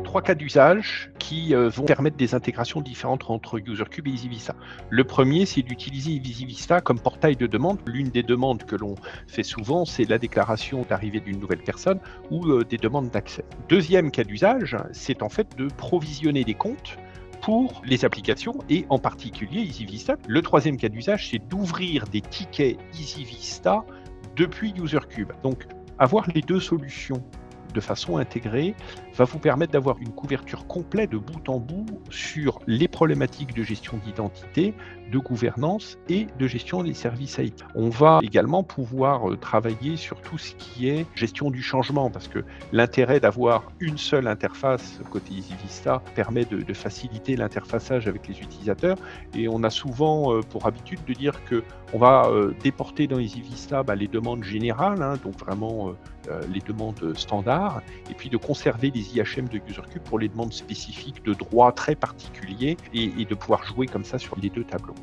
3 cas d'usage qui vont permettre des intégrations différentes entre UserCube et EasyVista. Le premier, c'est d'utiliser EasyVista comme portail de demande. L'une des demandes que l'on fait souvent, c'est la déclaration d'arrivée d'une nouvelle personne ou des demandes d'accès. Deuxième cas d'usage, c'est en fait de provisionner des comptes pour les applications et en particulier EasyVista. Le troisième cas d'usage, c'est d'ouvrir des tickets EasyVista depuis UserCube. Donc, avoir les deux solutions de façon intégrée va vous permettre d'avoir une couverture complète de bout en bout sur les problématiques de gestion d'identité, de gouvernance et de gestion des services IT. On va également pouvoir travailler sur tout ce qui est gestion du changement, parce que l'intérêt d'avoir une seule interface côté EasyVista permet de faciliter l'interfaçage avec les utilisateurs, et on a souvent pour habitude de dire qu'on va déporter dans EasyVista les demandes générales, donc vraiment les demandes standards, et puis de conserver les IHM de UserCube pour les demandes spécifiques de droits très particuliers et de pouvoir jouer comme ça sur les deux tableaux.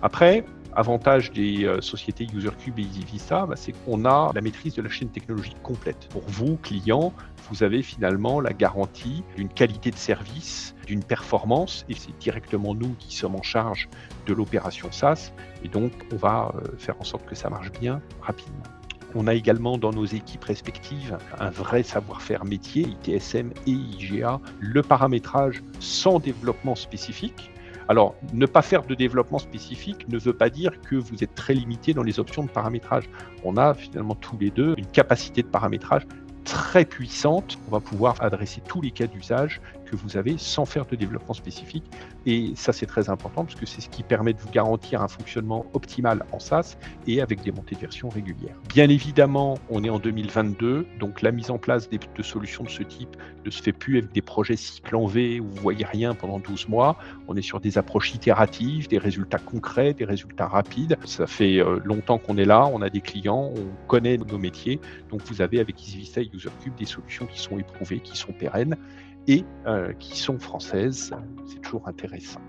Après, avantage des sociétés UserCube et EasyVista, c'est qu'on a la maîtrise de la chaîne technologique complète. Pour vous, clients, vous avez finalement la garantie d'une qualité de service, d'une performance, et c'est directement nous qui sommes en charge de l'opération SaaS, et donc on va faire en sorte que ça marche bien rapidement. On a également dans nos équipes respectives un vrai savoir-faire métier, ITSM et IGA, le paramétrage sans développement spécifique. Alors, ne pas faire de développement spécifique ne veut pas dire que vous êtes très limité dans les options de paramétrage. On a finalement tous les deux une capacité de paramétrage très puissante. On va pouvoir adresser tous les cas d'usage que vous avez sans faire de développement spécifique. Et ça, c'est très important parce que c'est ce qui permet de vous garantir un fonctionnement optimal en SaaS et avec des montées de version régulières. Bien évidemment, on est en 2022, donc la mise en place de solutions de ce type ne se fait plus avec des projets cycle en V où vous ne voyez rien pendant 12 mois. On est sur des approches itératives, des résultats concrets, des résultats rapides. Ça fait longtemps qu'on est là, on a des clients, on connaît nos métiers. Donc vous avez avec EasyVista et UserCube des solutions qui sont éprouvées, qui sont pérennes et qui sont françaises. C'est toujours intéressant.